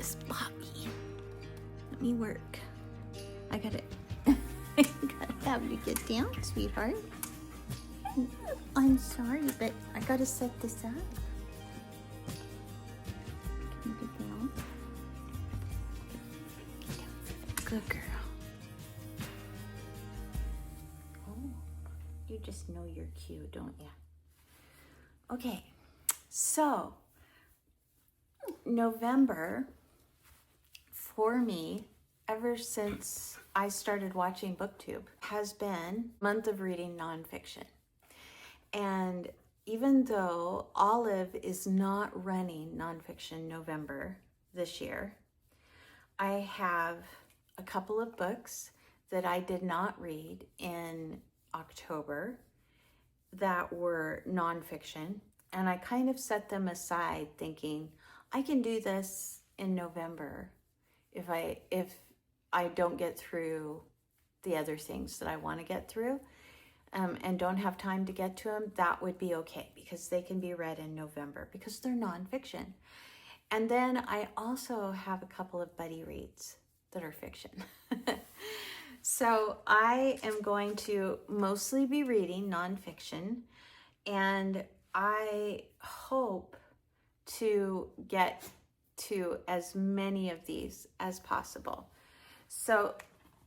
just bought me. Let me work. I gotta have you get down, sweetheart. I'm sorry, but I gotta set this up. Can you get down? Get down. Good girl. Oh, you just know you're cute, don't you? Okay, so November for me, ever since I started watching BookTube, has been month of reading nonfiction. And even though Olive is not running nonfiction November this year, I have a couple of books that I did not read in October that were nonfiction, and I kind of set them aside thinking I can do this in November if I don't get through the other things that I want to get through and don't have time to get to them. That would be okay because they can be read in November because they're nonfiction. And then I also have a couple of buddy reads that are fiction. So I am going to mostly be reading nonfiction, and I hope to get to as many of these as possible. So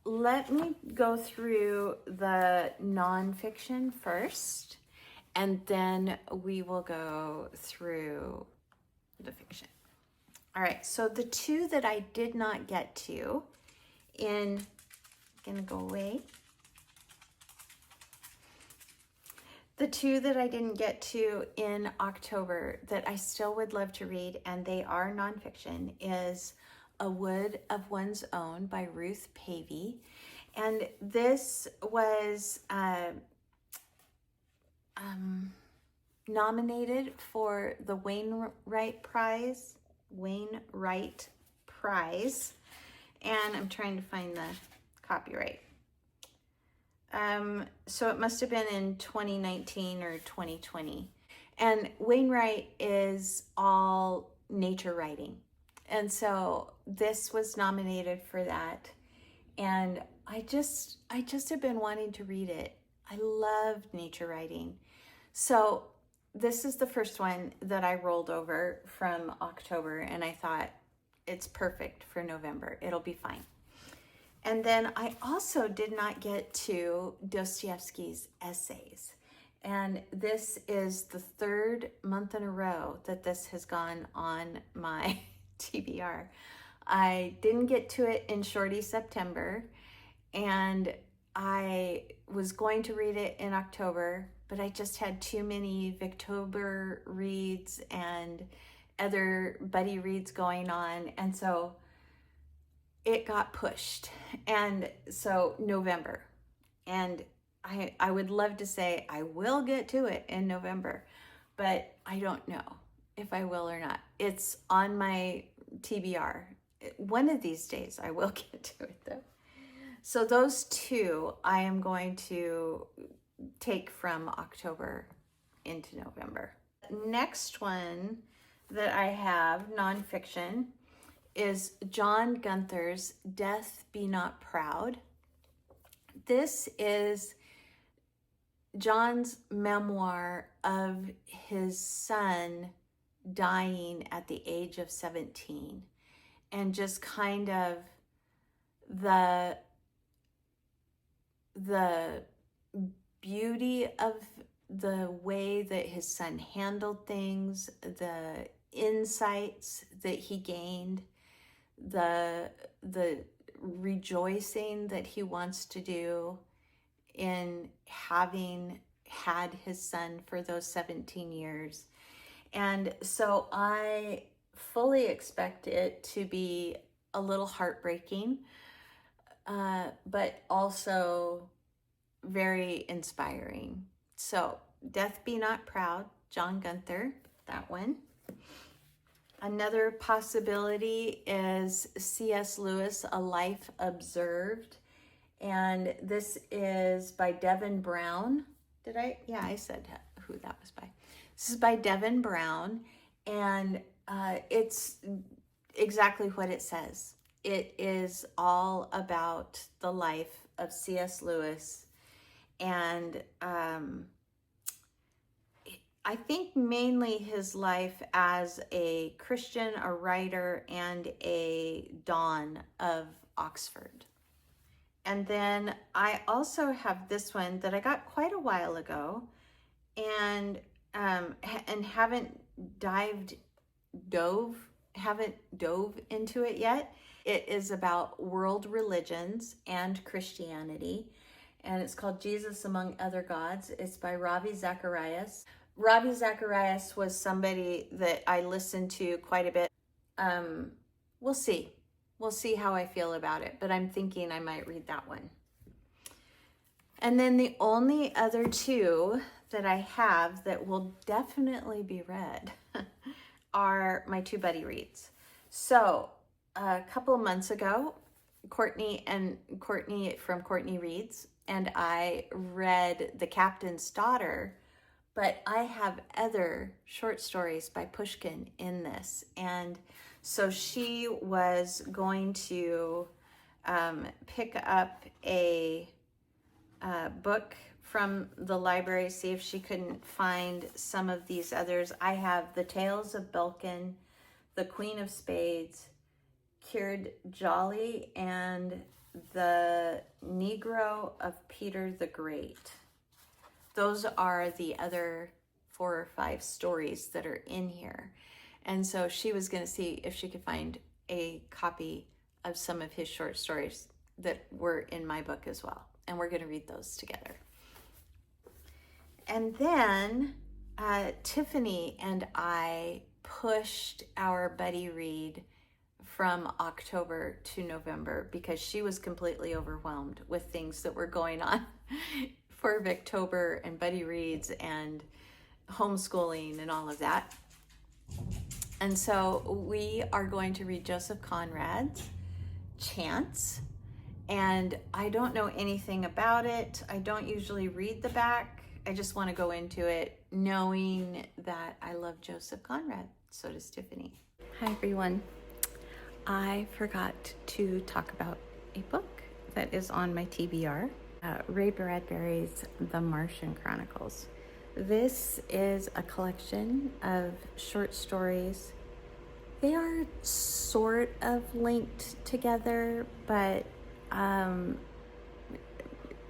let me go through the nonfiction first, and then we will go through the fiction. All right, so the two that I did not get to gonna go away. The two that I didn't get to in October that I still would love to read, and they are nonfiction, is A Wood of One's Own by Ruth Pavey. And this was nominated for the Wainwright Prize. And I'm trying to find the copyright. So it must have been in 2019 or 2020. And Wainwright is all nature writing. And so this was nominated for that. And I just have been wanting to read it. I love nature writing. So this is the first one that I rolled over from October, and I thought it's perfect for November. It'll be fine. And then I also did not get to Dostoevsky's essays. And this is the third month in a row that this has gone on my TBR. I didn't get to it in Shorty September, and I was going to read it in October, but I just had too many Victober reads and other buddy reads going on, and so it got pushed. And so November, and I would love to say I will get to it in November, but I don't know if I will or not. It's on my TBR. One of these days I will get to it though. So those two I am going to take from October into November. Next one that I have, nonfiction, is John Gunther's Death Be Not Proud. This is John's memoir of his son dying at the age of 17, and just kind of the beauty of the way that his son handled things, the insights that he gained, the rejoicing that he wants to do in having had his son for those 17 years. And so I fully expect it to be a little heartbreaking, but also very inspiring. So Death Be Not Proud, John Gunther, that one. Another possibility is C.S. Lewis, A Life Observed. And this is by Devin Brown. Did I? Yeah, I said who that was by. This is by Devin Brown. And it's exactly what it says. It is all about the life of C.S. Lewis, and I think mainly his life as a Christian, a writer, and a Don of Oxford. And then I also have this one that I got quite a while ago, and haven't dove into it yet. It is about world religions and Christianity, and it's called Jesus Among Other Gods. It's by Ravi Zacharias. Ravi Zacharias was somebody that I listened to quite a bit. We'll see. We'll see how I feel about it, but I'm thinking I might read that one. And then the only other two that I have that will definitely be read are my two buddy reads. So a couple of months ago, Courtney from Courtney Reads and I read The Captain's Daughter, but I have other short stories by Pushkin in this. And so she was going to pick up a book from the library, see if she couldn't find some of these others. I have The Tales of Belkin, The Queen of Spades, Cured Jolly, and The Negro of Peter the Great. Those are the other 4 or 5 stories that are in here. And so she was going to see if she could find a copy of some of his short stories that were in my book as well. And we're going to read those together. And then Tiffany and I pushed our buddy read from October to November because she was completely overwhelmed with things that were going on for Victober and buddy reads and homeschooling and all of that. And so we are going to read Joseph Conrad's Chance. And I don't know anything about it. I don't usually read the back. I just want to go into it knowing that I love Joseph Conrad. So does Tiffany. Hi, everyone. I forgot to talk about a book that is on my TBR, Ray Bradbury's The Martian Chronicles. This is a collection of short stories. They are sort of linked together, but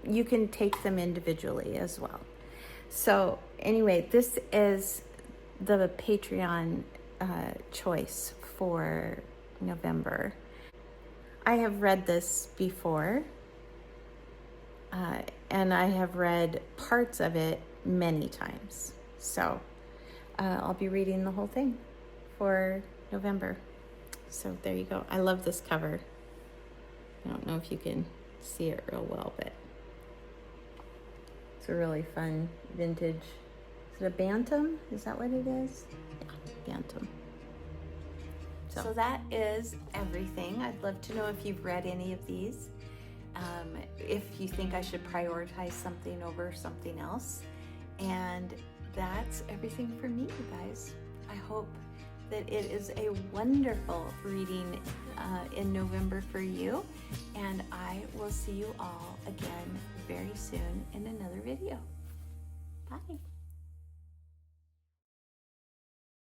you can take them individually as well. So anyway, this is the Patreon choice for November. I have read this before, and I have read parts of it many times. So I'll be reading the whole thing for November. So there you go. I love this cover. I don't know if you can see it real well, but it's a really fun vintage. Is it a Bantam? Is that what it is? Yeah, Bantam. So that is everything. I'd love to know if you've read any of these. If you think I should prioritize something over something else. And that's everything for me, you guys. I hope that it is a wonderful reading in November for you. And I will see you all again very soon in another video. Bye.